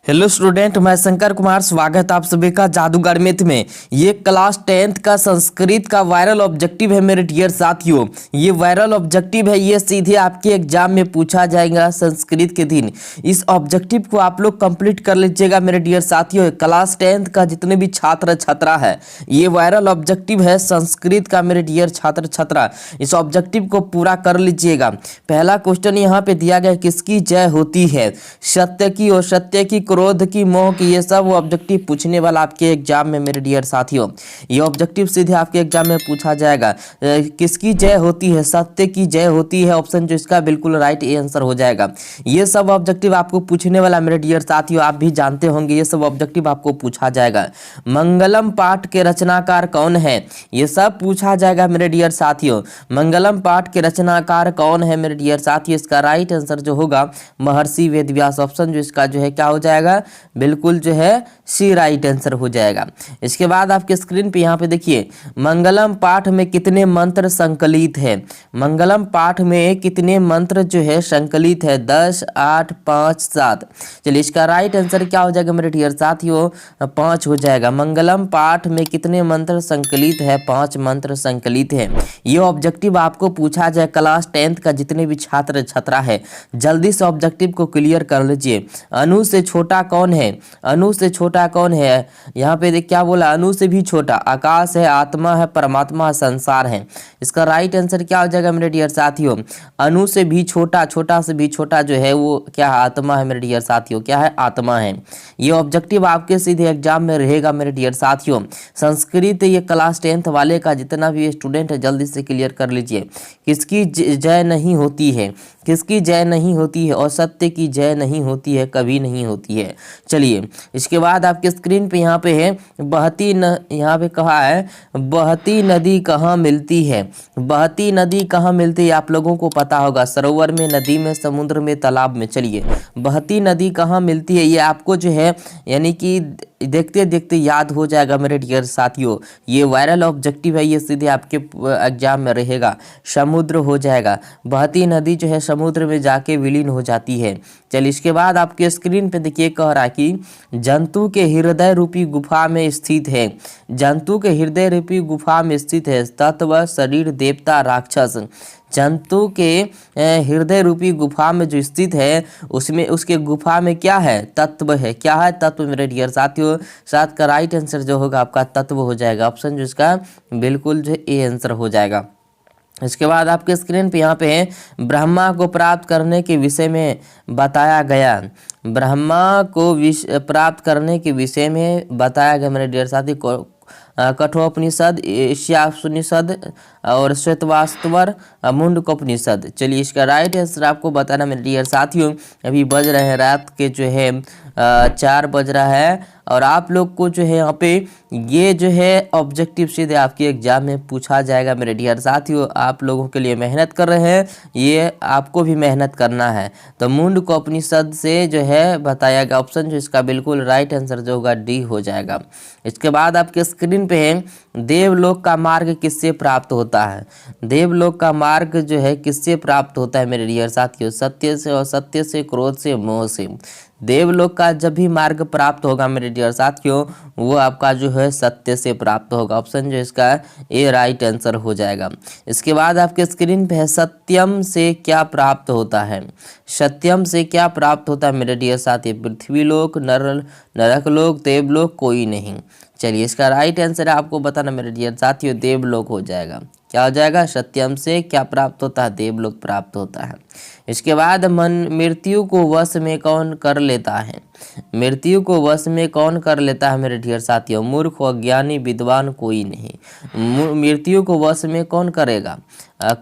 Hello student, मैं शंकर कुमार। स्वागत आप सभी का जादूगर मैथ में। ये क्लास 10th का संस्कृत का वायरल ऑब्जेक्टिव है मेरे डियर साथियों। ये वायरल ऑब्जेक्टिव है, ये सीधे आपके एग्जाम में पूछा जाएगा संस्कृत के दिन। इस ऑब्जेक्टिव को आप लोग कंप्लीट कर लीजिएगा मेरे डियर साथियों। क्लास 10th का जितने भी छात्र छात्रा है, ये वायरल ऑब्जेक्टिव है संस्कृत का मेरे डियर छात्र छात्रा। इस ऑब्जेक्टिव को पूरा कर लीजिएगा। पहला क्वेश्चन यहाँ पे दिया गया, किसकी जय होती है? सत्य की, और सत्य की, क्रोध की, मोह की, ये सब ऑब्जेक्टिव पूछने वाला आपके एग्जाम में मेरे डियर साथियों। ये ऑब्जेक्टिव सीधे आपके एग्जाम में पूछा जाएगा। किसकी जय होती है? सत्य की जय होती है, ऑप्शन जो इसका बिल्कुल राइट आंसर हो जाएगा। ये सब ऑब्जेक्टिव आपको पूछने वाला मेरे डियर साथियों, आप भी जानते होंगे ये सब ऑब्जेक्टिव आपको पूछा जाएगा। मंगलम पाठ के रचनाकार कौन है? ये सब पूछा जाएगा मेरे डियर साथियों। मंगलम पाठ के रचनाकार कौन है मेरे डियर साथियों? इसका राइट आंसर जो होगा महर्षि वेदव्यास। ऑप्शन जो इसका जो है क्या हो जाएगा? बिल्कुल जो है सी राइट आंसर हो जाएगा। इसके बाद आपके स्क्रीन पे यहाँ पे देखिए, मंगलम पाठ में कितने मंत्र संकलित है? मंगलम पाठ में कितने मंत्र जो है संकलित है? 10, 8, 5, 7। चलिए इसका राइट आंसर क्या हो जाएगा मेरे डियर साथियों? 5 हो जाएगा। मंगलम पाठ में कितने मंत्र संकलित है? 5 मंत्र संकलित है। ये ऑब्जेक्टिव आपको पूछा जाए क्लास 10th का जितने भी छात्र छात्रा है, जल्दी से ऑब्जेक्टिव को क्लियर कर लीजिए। अनु से छोटा कौन है? अनु से छोटा कौन है? यहाँ पे देख क्या बोला, अनु से भी छोटा आकाश है, आत्मा है, परमात्मा, संसार है। इसका राइट आंसर क्या हो जाएगा मेरे डियर साथियों? अनु से भी छोटा, छोटा से भी छोटा जो है वो क्या है? आत्मा है मेरे डियर साथियों। क्या है? आत्मा है। ये ऑब्जेक्टिव आपके सीधे एग्जाम में रहेगा मेरे डियर साथियों। संस्कृत ये क्लास 10th वाले का जितना भी स्टूडेंट है जल्दी से क्लियर कर लीजिए। किसकी जय नहीं होती है? किसकी जय नहीं होती है? और सत्य की जय नहीं होती है, कभी नहीं होती है। चलिए इसके बाद आपके स्क्रीन पे यहाँ पे है यहाँ पे कहा है बहती नदी कहाँ मिलती है? बहती नदी कहाँ मिलती है? आप लोगों को पता होगा, सरोवर में, नदी में, समुद्र में, तालाब में। चलिए बहती नदी कहाँ मिलती है, ये आपको जो है यानी कि देखते देखते याद हो जाएगा मेरे डियर साथियों। ये वायरल ऑब्जेक्टिव है, ये सीधे आपके एग्जाम में रहेगा। समुद्र हो जाएगा। बहती नदी जो है समुद्र में जाके विलीन हो जाती है। चलिए इसके बाद आपके स्क्रीन पे देखिए, कह रहा है कि जंतु के हृदय रूपी गुफा में स्थित है। जंतु के हृदय रूपी गुफा में स्थित है तत्व, शरीर, देवता, राक्षस। जंतु के हृदय रूपी गुफा में जो स्थित है उसमें, उसके गुफा में क्या है? तत्व है। क्या है? तत्व मेरे डियर साथियों। साथ का राइट आंसर जो होगा आपका तत्व हो जाएगा। ऑप्शन जो इसका बिल्कुल जो ए आंसर हो जाएगा। इसके बाद आपके स्क्रीन पे यहाँ पे है ब्रह्मा को प्राप्त करने के विषय में बताया गया। ब्रह्मा को प्राप्त करने के विषय में बताया गया मेरे डियर साथी। कठोपनिषद, ईशावास्योपनिषद और श्वेतवास्तर, मुंडकोपनिषद। चलिए इसका राइट आंसर आपको बताना मेरे डियर साथियों। अभी बज रहे हैं रात के जो है 4 बज रहा है, और आप लोग को जो है यहाँ पे ये जो है ऑब्जेक्टिव सीधे आपके एग्जाम में पूछा जाएगा मेरे डियर साथियों। आप लोगों के लिए मेहनत कर रहे हैं, ये आपको भी मेहनत करना है। तो मुंडकोपनिषद से जो है बताया गया। ऑप्शन जो इसका बिल्कुल राइट आंसर जो होगा डी हो जाएगा। इसके बाद आपके स्क्रीन पे है देवलोक का मार्ग किससे प्राप्त होता है? देवलोक का मार्ग जो है किससे प्राप्त होता है मेरे डियर साथियों? सत्य से, और सत्य से, क्रोध से, मोह से। देवलोक का जब भी मार्ग प्राप्त होगा मेरे डियर साथियों, वो आपका जो है सत्य से प्राप्त होगा। ऑप्शन जो इसका ए राइट आंसर हो जाएगा। इसके बाद आपके स्क्रीन पे है सत्यम से क्या प्राप्त होता है? सत्यम से क्या प्राप्त होता है मेरे डियर साथी? पृथ्वीलोक, नरकलोक, देवलोक, कोई नहीं। चलिए इसका राइट आंसर आपको बताना मेरे डियर साथियों, देवलोक हो जाएगा। क्या हो जाएगा? सत्यम से क्या प्राप्त होता है? देवलोक प्राप्त होता है। इसके बाद मृत्यु को वश में कौन कर लेता है? मृत्यु को वश में कौन कर लेता है मेरे डियर साथियों? मूर्ख, अज्ञानी, विद्वान, कोई नहीं। मृत्यु को वश में कौन करेगा?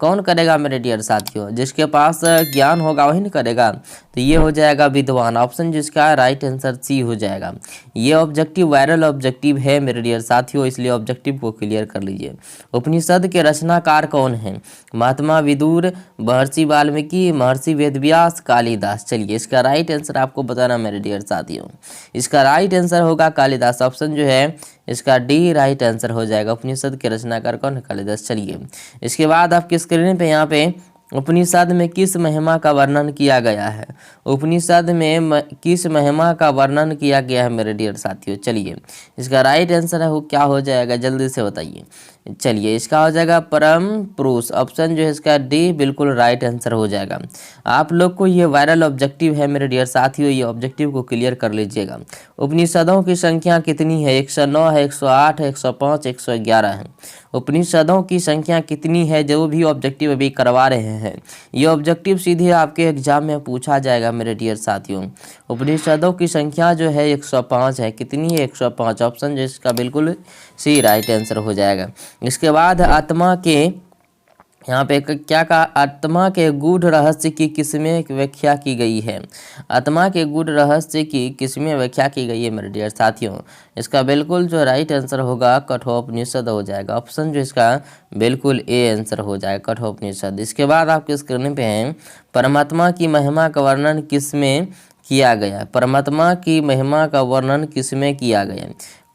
कौन करेगा मेरे डियर साथियों? जिसके पास ज्ञान होगा वही नहीं करेगा। तो ये हो जाएगा विद्वान। ऑप्शन जिसका राइट आंसर सी हो जाएगा। ये ऑब्जेक्टिव वायरल ऑब्जेक्टिव है मेरे डियर साथियों, इसलिए ऑब्जेक्टिव को क्लियर कर लीजिए। उपनिषद के रचनाकार कौन है? महात्मा विदुर, महर्षि वाल्मीकि, महर्षि वेदव्यास, कालिदास। चलिए इसका राइट आंसर आपको बताना मेरे डियर साथियों। इसका राइट आंसर होगा कालिदास। ऑप्शन जो है इसका डी राइट आंसर हो जाएगा। उपनिषद के रचनाकार कौन है? कालिदास। चलिए इसके बाद आपकी स्क्रीन पे यहाँ पे उपनिषद में किस महिमा का वर्णन किया गया है? उपनिषद में किस महिमा का वर्णन किया गया है मेरे डियर साथियों? चलिए इसका राइट आंसर है वो क्या हो जाएगा, जल्दी से बताइए। चलिए इसका हो जाएगा परम पुरुष। ऑप्शन जो है इसका डी बिल्कुल राइट आंसर हो जाएगा। आप लोग को ये वायरल ऑब्जेक्टिव है मेरे डियर साथियों, ये ऑब्जेक्टिव को क्लियर कर लीजिएगा। उपनिषदों की संख्या कितनी है? 109 है, 108 है, 105, 111 है। उपनिषदों की संख्या कितनी है? जो भी ऑब्जेक्टिव अभी करवा रहे हैं ये ऑब्जेक्टिव सीधे आपके एग्जाम में पूछा जाएगा मेरे डियर साथियों। उपनिषदों की संख्या जो है 105 है। कितनी है? 105। ऑप्शन जो इसका बिल्कुल सी राइट आंसर हो जाएगा। इसके बाद आत्मा के यहाँ पे क्या कहा? आत्मा के गूढ़ रहस्य की किसमें व्याख्या की गई है? आत्मा के गूढ़ रहस्य की किसमें व्याख्या की गई है मेरे डियर साथियों? इसका बिल्कुल जो राइट आंसर होगा कठोपनिषद हो जाएगा। ऑप्शन जो इसका बिल्कुल ए आंसर हो जाएगा कठोपनिषद। इसके बाद आपके स्क्रीन पे हैं परमात्मा की महिमा का वर्णन किसमें किया गया? परमात्मा की महिमा का वर्णन किसमें किया गया?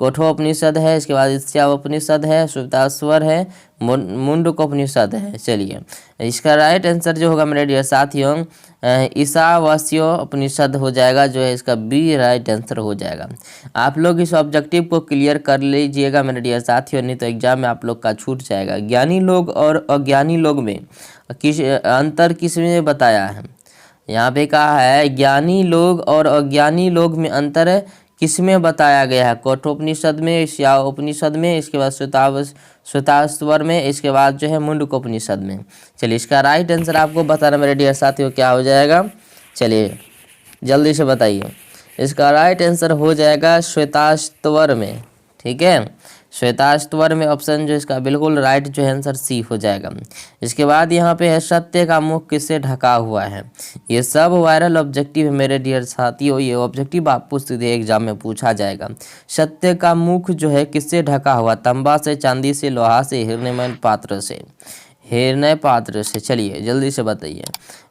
कठोपनिषद है, इसके बाद ईशावास्योपनिषद है, श्वेताश्वर है, मुंडकोपनिषद है। चलिए इसका राइट आंसर जो होगा मेरे डियर साथियों ईशावास्योपनिषद हो जाएगा, जो है इसका बी राइट आंसर हो जाएगा। आप लोग इस ऑब्जेक्टिव को क्लियर कर लीजिएगा मेरे डियर साथियों, नहीं तो एग्जाम में आप लोग का छूट जाएगा। ज्ञानी लोग और अज्ञानी लोग में किस अंतर किसमें बताया है? यहाँ पे कहा है ज्ञानी लोग और अज्ञानी लोग में अंतर किसमें बताया गया है? कठोपनिषद में, ईशावास्योपनिषद में, इसके बाद श्वेताश्वर में, इसके बाद जो है मुंडकोपनिषद में। चलिए इसका राइट आंसर आपको बताना मेरे डियर साथियों क्या हो जाएगा, चलिए जल्दी से बताइए। इसका राइट आंसर हो जाएगा श्वेताश्वर में। ठीक है, श्वेताश्वर में ऑप्शन जो इसका बिल्कुल राइट जो है आंसर सी हो जाएगा। इसके बाद यहाँ पे है सत्य का मुख किससे ढका हुआ है? ये सब वायरल ऑब्जेक्टिव है मेरे डियर साथियों, ये ऑब्जेक्टिव आपको सीधे एग्जाम में पूछा जाएगा। सत्य का मुख जो है किससे ढका हुआ? तांबा से, चांदी से, लोहा से, हिरण्मय पात्र से। हिरण्य पात्र से। चलिए जल्दी से बताइए।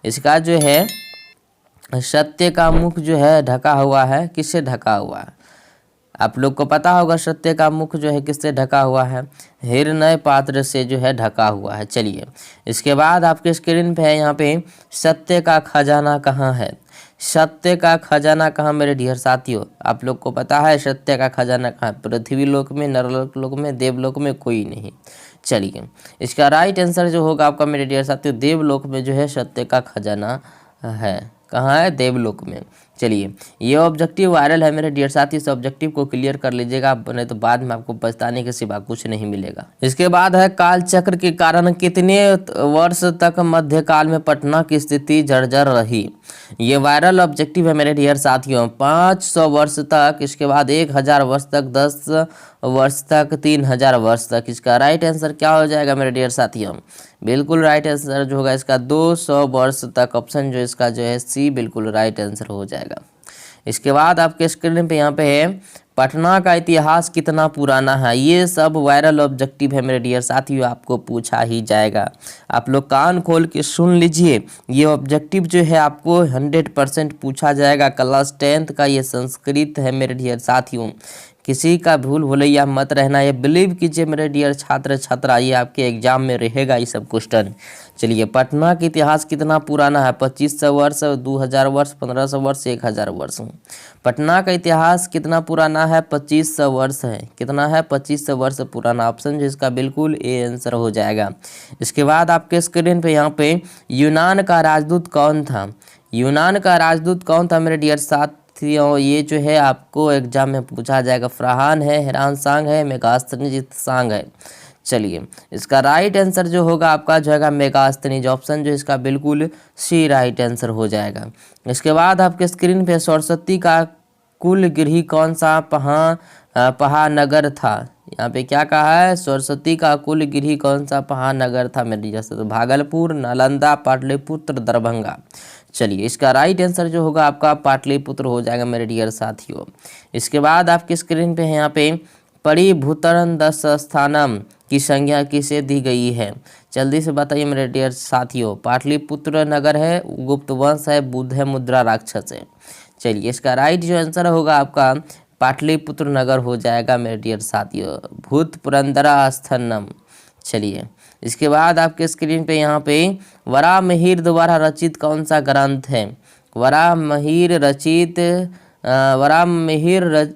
इसका जो है सत्य का मुख जो है ढका हुआ है, किससे ढका हुआ है? आप लोग को पता होगा सत्य का मुख जो है किससे ढका हुआ है? हिरण्य पात्र से जो है ढका हुआ है। चलिए इसके बाद आपके स्क्रीन पे है यहाँ पे सत्य का खजाना कहाँ है? सत्य का खजाना कहाँ मेरे डियर साथियों? आप लोग को पता है सत्य का खजाना कहाँ? पृथ्वी लोक में, नरलोक लोक में, देवलोक में, कोई नहीं। चलिए इसका राइट आंसर जो होगा आपका मेरे डियर साथियों देवलोक में जो है सत्य का खजाना है। कहाँ है? देवलोक में। चलिए ये ऑब्जेक्टिव वायरल है मेरे डियर साथी, इस ऑब्जेक्टिव को क्लियर कर लीजिएगा, नहीं तो बाद में आपको पछताने के सिवा कुछ नहीं मिलेगा। इसके बाद है काल चक्र के कारण कितने वर्ष तक मध्यकाल में पटना की स्थिति जर्जर रही? ये वायरल ऑब्जेक्टिव है मेरे डियर साथियों। 500 वर्ष तक, इसके बाद 1000 वर्ष तक, 10 वर्ष तक, 3000 वर्ष तक। इसका राइट आंसर क्या हो जाएगा मेरे डियर साथियों? बिल्कुल राइट आंसर जो होगा इसका 200 वर्ष तक। ऑप्शन जो इसका जो है सी बिल्कुल राइट आंसर हो जाएगा। इसके बाद आपके स्क्रीन पे यहाँ पे है पटना का इतिहास कितना पुराना है? ये सब वायरल ऑब्जेक्टिव है मेरे डियर साथियों, आपको पूछा ही जाएगा। आप लोग कान खोल के सुन लीजिए, ये ऑब्जेक्टिव जो है आपको 100% पूछा जाएगा। क्लास 10th का ये संस्कृत है मेरे डियर साथियों, किसी का भूल भुलैया मत रहना, ये बिलीव कीजिए मेरे डियर छात्र छात्रा, ये आपके एग्जाम में रहेगा ये सब क्वेश्चन। चलिए पटना का इतिहास कितना पुराना है? 2500 वर्ष, 2000 वर्ष, 1500 वर्ष, 1000 वर्ष। पटना का इतिहास कितना पुराना है? 2500 वर्ष है। कितना है? 2500 वर्ष पुराना। ऑप्शन जिसका बिल्कुल ए आंसर हो जाएगा। इसके बाद आपके स्क्रीन पे यहाँ पे यूनान का राजदूत कौन था? यूनान का राजदूत कौन था मेरे डियर साथ? ये जो है आपको एग्जाम में पूछा जाएगा। फरहान है, हैरान सांग है, मेगास्थनीज सांग है। चलिए इसका राइट आंसर जो होगा आपका जो है मेगास्थनीज। ऑप्शन जो इसका बिल्कुल सी राइट आंसर हो जाएगा। इसके बाद आपके स्क्रीन पे सरस्वती का कुल गृह कौन सा महानगर था? यहाँ पे क्या कहा है? सरस्वती का कुल गृह कौन सा महानगर था मेरे जैसे? तो भागलपुर, नालंदा, पाटलिपुत्र, दरभंगा। चलिए इसका राइट आंसर जो होगा आपका पाटलिपुत्र हो जाएगा मेरे डियर साथियों। इसके बाद आपकी स्क्रीन पे है यहाँ पे परिभूतरण दस स्थानम की संज्ञा किसे दी गई है? जल्दी से बताइए मेरे डियर साथियों। पाटलिपुत्र नगर है, गुप्त वंश है, बुद्ध है, मुद्रा राक्षस है। चलिए इसका राइट जो आंसर होगा आपका पाटलिपुत्र नगर हो जाएगा मेरे डियर साथियों। भूत पुरंदरा स्थानम। चलिए इसके बाद आपके स्क्रीन पे यहाँ पे वराहमिहिर द्वारा रचित कौन सा ग्रंथ है? वराहमिहिर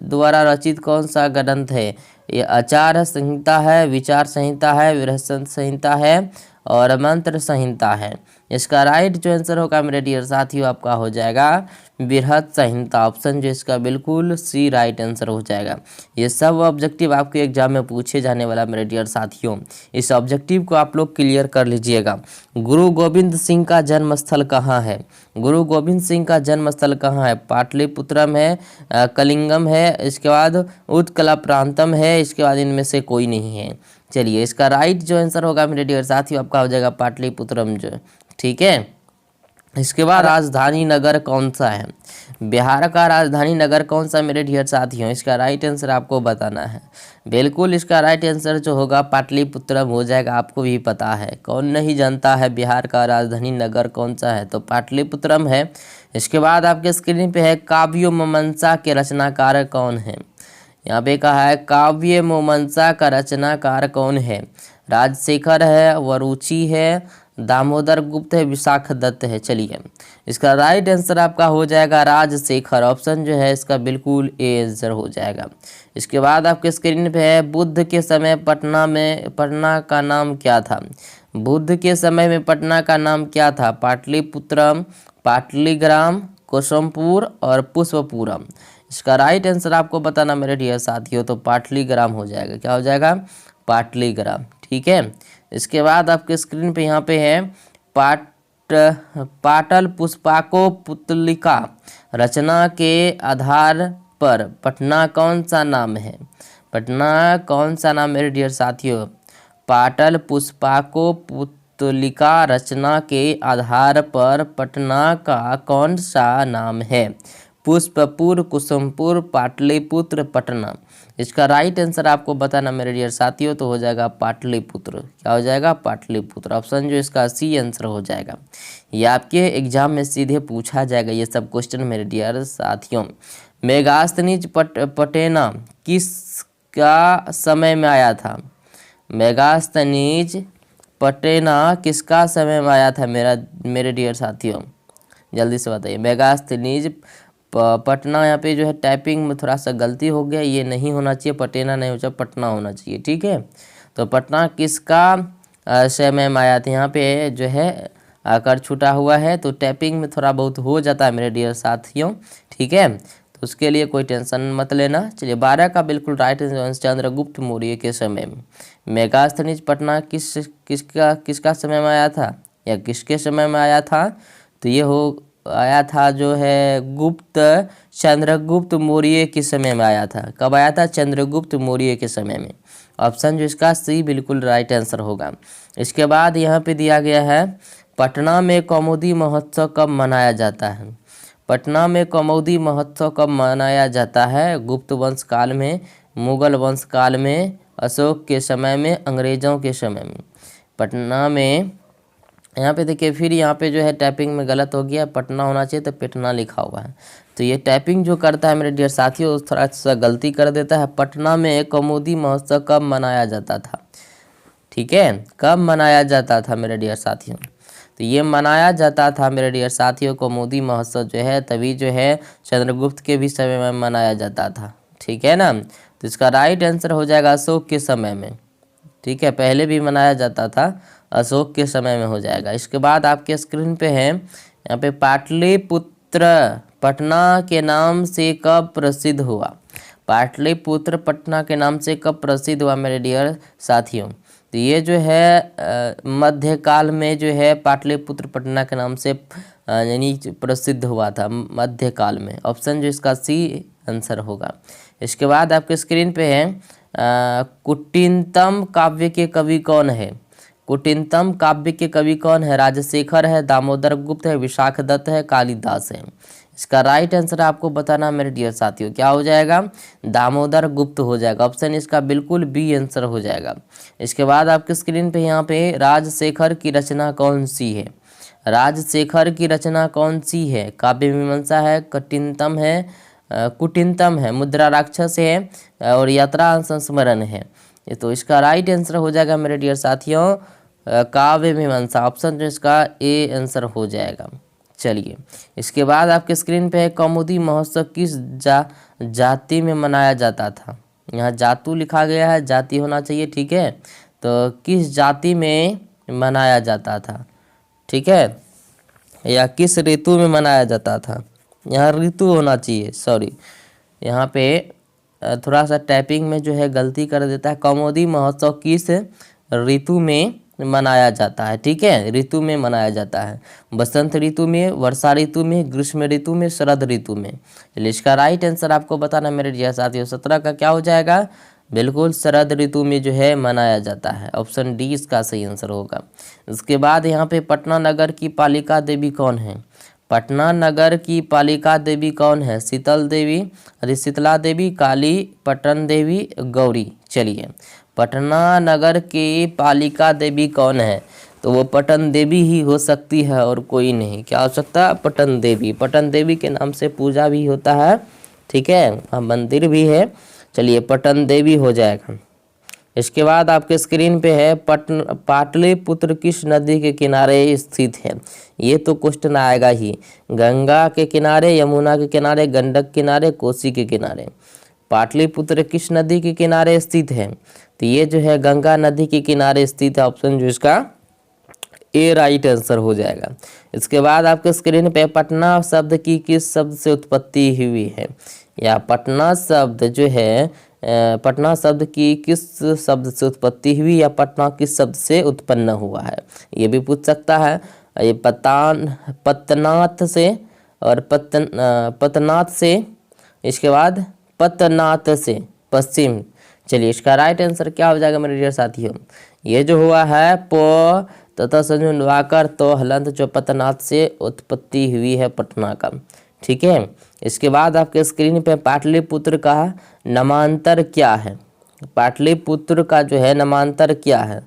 द्वारा रचित कौन सा ग्रंथ है? ये आचार संहिता है, विचार संहिता है, बृहस्पति संहिता है और मंत्र संहिता है। इसका राइट जो आंसर होगा मेरे डियर साथियों आपका हो जाएगा बृहत संहिता। ऑप्शन जो इसका बिल्कुल सी राइट आंसर हो जाएगा। ये सब ऑब्जेक्टिव आपके एग्जाम में पूछे जाने वाला मेरे डियर साथियों, इस ऑब्जेक्टिव को आप लोग क्लियर कर लीजिएगा। गुरु गोविंद सिंह का जन्म स्थल कहाँ है? गुरु गोविंद सिंह का जन्म स्थल कहाँ है? पाटलिपुत्रम है, कलिंगम है, इसके बाद उत्कला प्रांतम है, इसके बाद इनमें से कोई नहीं है। चलिए इसका राइट जो आंसर होगा मेरे डियर साथियों आपका हो जाएगा पाटलिपुत्रम जो, ठीक है। इसके बाद राजधानी नगर कौन सा है? बिहार का राजधानी नगर कौन सा मेरे डियर साथियों? इसका राइट आंसर आपको बताना है। बिल्कुल इसका राइट आंसर जो होगा पाटलिपुत्रम हो जाएगा। आपको भी पता है, कौन नहीं जानता है बिहार का राजधानी नगर कौन सा है? तो पाटलिपुत्रम है। इसके बाद आपके स्क्रीन पे है काव्य मीमांसा के रचनाकार कौन है? यहाँ पे कहा है काव्य मीमांसा का रचनाकार कौन है? राजशेखर है, वरुचि है, दामोदर गुप्त है, विशाख दत्त है। चलिए इसका राइट आंसर आपका हो जाएगा राजशेखर। ऑप्शन जो है इसका बिल्कुल ए आंसर हो जाएगा। इसके बाद आपके स्क्रीन पे है बुद्ध के समय पटना का नाम क्या था? बुद्ध के समय में पटना का नाम क्या था? पाटलिपुत्रम, पाटलीग्राम, कुसुमपुर और पुष्पपुरम। इसका राइट आंसर आपको बताना मेरे डियर साथियों, तो पाटलीग्राम हो जाएगा। क्या हो जाएगा? पाटलीग्राम, ठीक है। इसके बाद आपके स्क्रीन पे यहाँ पे है पाटल पुष्पाको पुतलिका रचना के आधार पर पटना कौन सा नाम है? पटना कौन सा नाम मेरे डियर साथियों? पाटल पुष्पाको पुतलिका रचना के आधार पर पटना का कौन सा नाम है? पुष्पपुर, कुसुमपुर, पाटलिपुत्र, पटना। इसका राइट आंसर आपको बताना मेरे डियर साथियों, तो हो जाएगा पाटलिपुत्र। क्या हो जाएगा? पाटलिपुत्र। ऑप्शन जो इसका सी आंसर हो जाएगा। ये आपके एग्जाम में सीधे पूछा जाएगा ये सब क्वेश्चन मेरे डियर साथियों। मेगास्थनीज पटेना किसका समय में आया था? मेगास्थनीज पटेना किसका समय में आया था मेरे डियर साथियों? जल्दी से बताइए। मेगास्थनीज पटना, यहाँ पे जो है टाइपिंग में थोड़ा सा गलती हो गया, ये नहीं होना चाहिए, पटेना नहीं हो चाहिए, पटना होना चाहिए, ठीक है। तो पटना किसका समय में आया था? यहाँ पे जो है आकर छूटा हुआ है, तो टाइपिंग में थोड़ा बहुत हो जाता है मेरे डियर साथियों, ठीक है। तो उसके लिए कोई टेंशन मत लेना। चलिए 12 का बिल्कुल राइट आंसर चंद्रगुप्त मौर्य के समय में। मेगास्थनीज पटना किसका समय में आया था या किसके समय में आया था? तो ये आया था जो है चंद्रगुप्त मौर्य के समय में आया था। कब आया था? चंद्रगुप्त मौर्य के समय में। ऑप्शन जो इसका सी बिल्कुल राइट आंसर होगा। इसके बाद यहाँ पे दिया गया है पटना में कौमुदी महोत्सव कब मनाया जाता है? पटना में कौमुदी महोत्सव कब मनाया जाता है? गुप्त वंश काल में, मुगल वंश काल में, अशोक के समय में, अंग्रेजों के समय में। पटना में यहाँ पे देखिए, फिर यहाँ पे जो है टाइपिंग में गलत हो गया, पटना होना चाहिए तो पटना लिखा हुआ है। तो ये टाइपिंग जो करता है मेरे डियर साथियों थोड़ा सा गलती कर देता है। पटना में कौमुदी महोत्सव कब मनाया जाता था? ठीक है, कब मनाया जाता था मेरे डियर साथियों? तो ये मनाया जाता था मेरे डियर साथियों कौमुदी महोत्सव जो है तभी जो है चंद्रगुप्त के भी समय में मनाया जाता था, ठीक है ना। तो इसका राइट आंसर हो जाएगा अशोक के समय में, ठीक है। पहले भी मनाया जाता था, अशोक के समय में हो जाएगा। इसके बाद आपके स्क्रीन पे है यहाँ पे पाटलिपुत्र पटना के नाम से कब प्रसिद्ध हुआ? पाटलिपुत्र पटना के नाम से कब प्रसिद्ध हुआ मेरे डियर साथियों? तो ये जो है मध्यकाल में जो है पाटलिपुत्र पटना के नाम से यानी प्रसिद्ध हुआ था मध्यकाल में। ऑप्शन जो इसका सी आंसर होगा। इसके बाद आपके स्क्रीन पे है कुटिनतम काव्य के कवि कौन है? कुटिनतम काव्य के कवि कौन है? राजशेखर है, दामोदर गुप्त है, विशाख दत्त है, कालिदास है। इसका राइट आंसर आपको बताना मेरे डियर साथियों, क्या हो जाएगा? दामोदर गुप्त हो जाएगा। ऑप्शन इसका बिल्कुल बी आंसर हो जाएगा। इसके बाद आपके स्क्रीन पे यहाँ पे राजशेखर की रचना कौन सी है? राजशेखर की रचना कौन सी है? काव्य मीमांसा है, कुटिनतम है, मुद्रा राक्षस है और यात्रा संस्मरण है। तो इसका राइट आंसर हो जाएगा मेरे डियर साथियों काव्य मीमांसा, ऑप्शन जो इसका ए आंसर हो जाएगा। चलिए, इसके बाद आपके स्क्रीन पे है कौमुदी महोत्सव किस जाति में मनाया जाता था। यहाँ जातु लिखा गया है, जाति होना चाहिए, ठीक है। तो किस जाति में मनाया जाता था, ठीक है, या किस ऋतु में मनाया जाता था। यहाँ ऋतु होना चाहिए, सॉरी, यहाँ पे थोड़ा सा टाइपिंग में जो है गलती कर देता है। कौमुदी महोत्सव किस ऋतु में मनाया जाता है, ठीक है, ऋतु में मनाया जाता है। बसंत ऋतु में, वर्षा ऋतु में, ग्रीष्म ऋतु में, शरद ऋतु में। चलिए, इसका राइट आंसर आपको बताना मेरे डियर साथियों। 17 का क्या हो जाएगा, बिल्कुल शरद ऋतु में जो है मनाया जाता है। ऑप्शन डी इसका सही आंसर होगा। इसके बाद यहाँ पे पटना नगर की पालिका देवी कौन है। पटना नगर की पालिका देवी कौन है। शीतल देवी, अरे शीतला देवी, काली, पटन देवी, गौरी। चलिए, पटना नगर की पालिका देवी कौन है, तो वो पटन देवी ही हो सकती है और कोई नहीं। क्या हो सकता है, पटन देवी। पटन देवी के नाम से पूजा भी होता है, ठीक है, मंदिर भी है। चलिए, पटन देवी हो जाएगा। इसके बाद आपके स्क्रीन पे है पाटलिपुत्र किस नदी के किनारे स्थित है। ये तो क्वेश्चन आएगा ही, गंगा के किनारे, यमुना के किनारे, गंडक किनारे, कोसी के किनारे। पाटलिपुत्र किस नदी के किनारे स्थित है, तो ये जो है गंगा नदी के किनारे स्थित है। ऑप्शन जो इसका ए राइट आंसर हो जाएगा। इसके बाद आपके स्क्रीन पे पटना शब्द की किस शब्द से उत्पत्ति हुई है, या पटना शब्द जो है पटना शब्द की किस शब्द से उत्पत्ति हुई, या पटना किस शब्द से उत्पन्न हुआ है, ये भी पूछ सकता है। ये पतनाथ से और पतनाथ से, इसके बाद पतनाथ से पश्चिम। चलिए, इसका राइट आंसर क्या हो जाएगा मेरे डियर साथियों, ये जो हुआ है प तथा संयुक्त मिलाकर तो हलंत जो पतनाथ से उत्पत्ति हुई है पटना का, ठीक है। इसके बाद आपके स्क्रीन पे पाटलिपुत्र का नामांतर क्या है। पाटलिपुत्र का जो है नामांतर क्या है,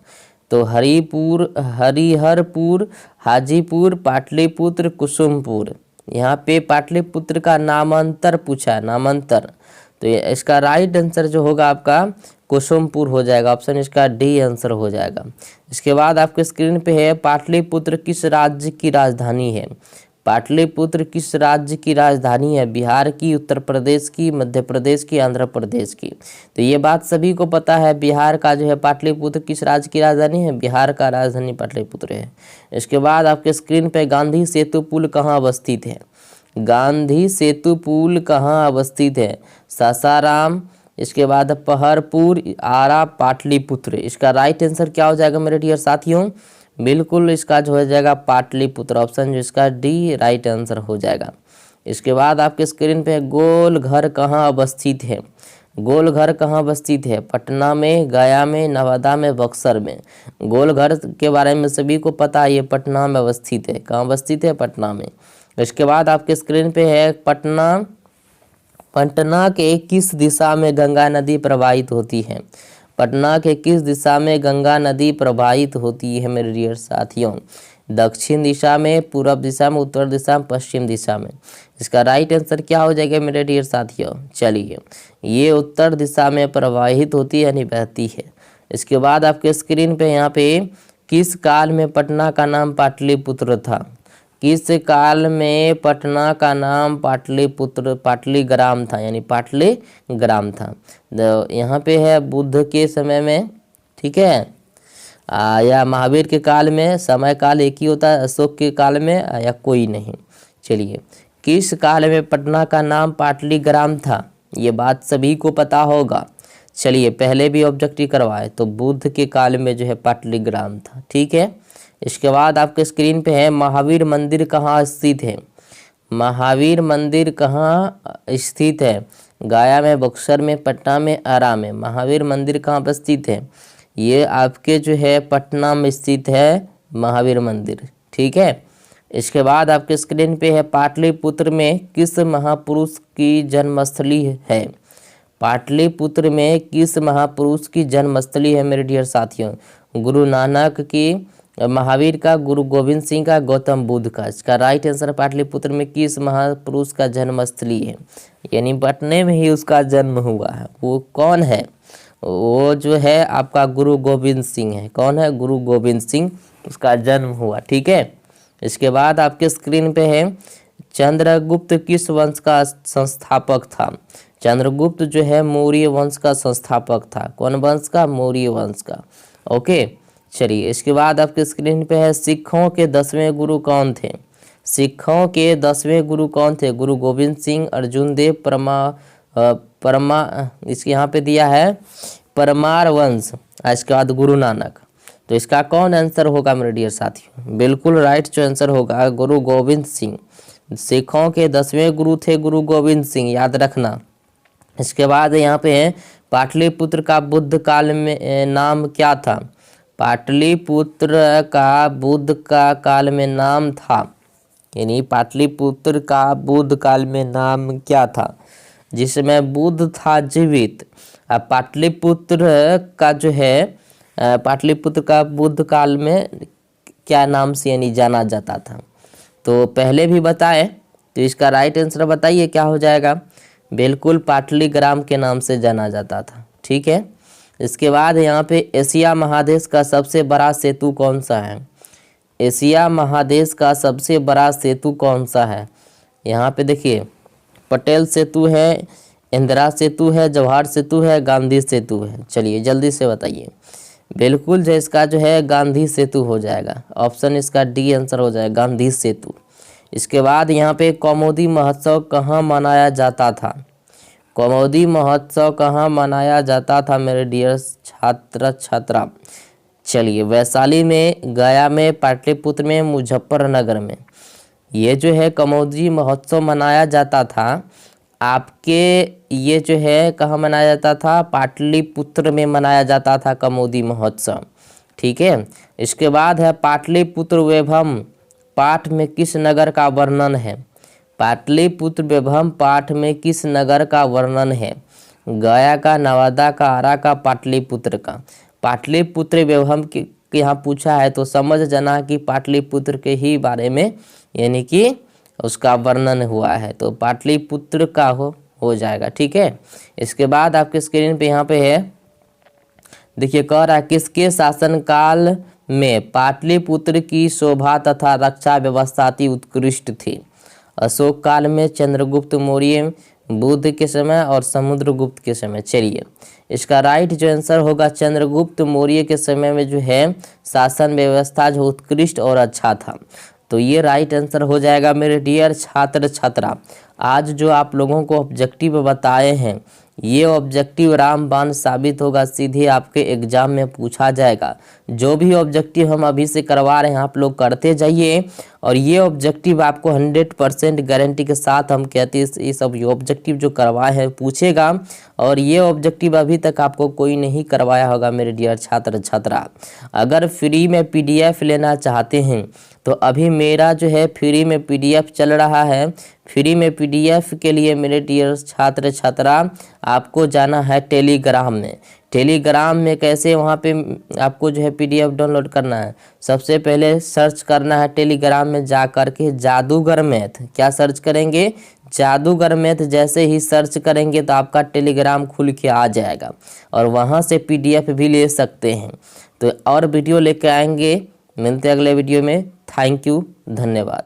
तो हरिहरपुर, हाजीपुर, पाटलिपुत्र, कुसुमपुर। यहाँ पे पाटलिपुत्र का नामांतर पूछा है, नामांतर, तो इसका राइट आंसर जो होगा आपका कुसुमपुर हो जाएगा। ऑप्शन इसका डी आंसर हो जाएगा। इसके बाद आपके स्क्रीन पे है पाटलिपुत्र किस राज्य की राजधानी है। पाटलिपुत्र किस राज्य की राजधानी है, बिहार की, उत्तर प्रदेश की, मध्य प्रदेश की, आंध्र प्रदेश की। तो ये बात सभी को पता है, बिहार का जो है पाटलिपुत्र किस राज्य की राजधानी है, बिहार का राजधानी पाटलिपुत्र है। इसके बाद आपके स्क्रीन पे गांधी सेतु पुल कहाँ अवस्थित है। गांधी सेतु पुल कहाँ अवस्थित है, सासाराम, इसके बाद पहरपुर, आरा, पाटलिपुत्र। इसका राइट आंसर क्या हो जाएगा मेरे डियर साथियों, बिल्कुल इसका जो हो जाएगा पाटलिपुत्र। ऑप्शन जो इसका डी राइट आंसर हो जाएगा। इसके बाद आपके स्क्रीन पे गोल घर कहाँ अवस्थित है। गोल घर कहाँ अवस्थित है, पटना में, गया में, नवादा में, बक्सर में। गोल घर के बारे में सभी को पता है, ये पटना में अवस्थित है। कहाँ अवस्थित है, पटना में। इसके बाद आपके स्क्रीन पे है पटना के किस दिशा में गंगा नदी प्रवाहित होती है। पटना के किस दिशा में गंगा नदी प्रवाहित होती है मेरे डियर साथियों, दक्षिण दिशा में, पूर्व दिशा में, उत्तर दिशा में, पश्चिम दिशा में। इसका राइट आंसर क्या हो जाएगा मेरे डियर साथियों, चलिए ये उत्तर दिशा में प्रवाहित होती है यानी बहती है। इसके बाद आपके स्क्रीन पे यहाँ पे किस काल में पटना का नाम पाटलिपुत्र था। किस काल में पटना का नाम पाटलीग्राम था, यानी पाटलीग्राम था। यहाँ पे है बुद्ध के समय में, ठीक है, या महावीर के काल में। समय काल एक ही होता है, अशोक के काल में या कोई नहीं। चलिए, किस काल में पटना का नाम पाटलीग्राम था, ये बात सभी को पता होगा। चलिए, पहले भी ऑब्जेक्टिव करवाए तो बुद्ध के काल में जो है पाटलीग्राम था, ठीक है। इसके बाद आपके स्क्रीन पे है महावीर मंदिर कहाँ स्थित है। महावीर मंदिर कहाँ स्थित है, गया में, बक्सर में, पटना में, आरा में। महावीर मंदिर कहाँ पर स्थित है, ये आपके जो है पटना में स्थित है महावीर मंदिर, ठीक है। इसके बाद आपके स्क्रीन पे है पाटलिपुत्र में किस महापुरुष की जन्मस्थली है। पाटलिपुत्र में किस महापुरुष की जन्मस्थली है मेरे डियर साथियों, गुरु नानक की, महावीर का, गुरु गोविंद सिंह का, गौतम बुद्ध का। इसका राइट आंसर पाटलिपुत्र में किस महापुरुष का जन्मस्थली है, यानी पटने में ही उसका जन्म हुआ है। वो कौन है, वो जो है आपका गुरु गोविंद सिंह है। कौन है? गुरु गोविंद सिंह, उसका जन्म हुआ। ठीक है। इसके बाद आपके स्क्रीन पे है चंद्रगुप्त किस वंश का संस्थापक था? चंद्रगुप्त जो है मौर्य वंश का संस्थापक था। कौन वंश का? मौर्य वंश का। ओके, चलिए इसके बाद आपके स्क्रीन पे है सिखों के 10वें गुरु कौन थे? सिखों के 10वें गुरु कौन थे? गुरु गोविंद सिंह, अर्जुन देव, इसके यहाँ पे दिया है परमार वंश, इसके बाद गुरु नानक। तो इसका कौन आंसर होगा मेरे डियर साथियों? बिल्कुल राइट जो आंसर होगा गुरु गोविंद सिंह। सिखों के 10वें गुरु थे गुरु गोविंद सिंह, याद रखना। इसके बाद यहाँ पे है पाटलिपुत्र का बुद्ध काल में नाम क्या था? पाटलिपुत्र का बुद्ध का काल में नाम था, यानी पाटलिपुत्र का बुद्ध काल में नाम क्या था? जिसमें बुद्ध था जीवित। अब पाटलिपुत्र का जो है पाटलिपुत्र का बुद्ध काल में क्या नाम से यानी जाना जाता था? तो पहले भी बताए, तो इसका राइट आंसर बताइए क्या हो जाएगा? बिल्कुल पाटलीग्राम के नाम से जाना जाता था। ठीक है। इसके बाद यहाँ पे एशिया महादेश का सबसे बड़ा सेतु कौन सा है? एशिया महादेश का सबसे बड़ा सेतु कौन सा है? यहाँ पे देखिए पटेल सेतु है, इंदिरा सेतु है, जवाहर सेतु है, गांधी सेतु है। चलिए जल्दी से बताइए। बिल्कुल जो इसका जो है गांधी सेतु हो जाएगा। ऑप्शन इसका डी आंसर हो जाएगा, गांधी सेतु। इसके बाद यहाँ पे कौमुदी महोत्सव कहाँ मनाया जाता था? कौमुदी महोत्सव कहाँ मनाया जाता था मेरे डियर छात्र छात्रा? चलिए वैशाली में, गया में, पाटलिपुत्र में, मुजफ्फरनगर में। ये जो है कौमुदी महोत्सव मनाया जाता था आपके, ये जो है कहाँ मनाया जाता था? पाटलिपुत्र में मनाया जाता था कौमुदी महोत्सव। ठीक है। इसके बाद है पाटलिपुत्र वैभव पाठ में किस नगर का वर्णन है? पाटलिपुत्र वैभव पाठ में किस नगर का वर्णन है? गया का, नवादा का, आरा का, पाटलिपुत्र का। पाटलिपुत्र वैभव के यहाँ पूछा है तो समझ जाना कि पाटलिपुत्र के ही बारे में यानी कि उसका वर्णन हुआ है, तो पाटलिपुत्र का हो जाएगा। ठीक है। इसके बाद आपके स्क्रीन पे यहाँ पे है देखिए कह रहा है किसके शासनकाल में पाटलिपुत्र की शोभा तथा रक्षा व्यवस्था अति उत्कृष्ट थी? अशोक काल में, चंद्रगुप्त मौर्य, बुद्ध के समय और समुद्रगुप्त के समय। चलिए इसका राइट जो आंसर होगा चंद्रगुप्त मौर्य के समय में जो है शासन व्यवस्था जो उत्कृष्ट और अच्छा था। तो ये राइट आंसर हो जाएगा मेरे डियर छात्र छात्रा। आज जो आप लोगों को ऑब्जेक्टिव बताए हैं ये ऑब्जेक्टिव रामबाण साबित होगा, सीधे आपके एग्जाम में पूछा जाएगा। जो भी ऑब्जेक्टिव हम अभी से करवा रहे हैं आप लोग करते जाइए, और ये ऑब्जेक्टिव आपको 100% गारंटी के साथ हम कहते हैं ये सब ऑब्जेक्टिव जो करवाए हैं पूछेगा, और ये ऑब्जेक्टिव अभी तक आपको कोई नहीं करवाया होगा मेरे डियर छात्र छात्रा। अगर फ्री में PDF लेना चाहते हैं तो अभी मेरा जो है फ्री में PDF चल रहा है। फ्री में PDF के लिए मेरे डियर छात्र छात्रा आपको जाना है टेलीग्राम में। टेलीग्राम में कैसे वहाँ पे आपको जो है PDF डाउनलोड करना है? सबसे पहले सर्च करना है टेलीग्राम में जा कर के जादूगर मैथ। क्या सर्च करेंगे? जादूगर मैथ। जैसे ही सर्च करेंगे तो आपका टेलीग्राम खुल के आ जाएगा और वहाँ से PDF भी ले सकते हैं। तो और वीडियो लेके आएंगे, मिलते हैं अगले वीडियो में। थैंक यू, धन्यवाद।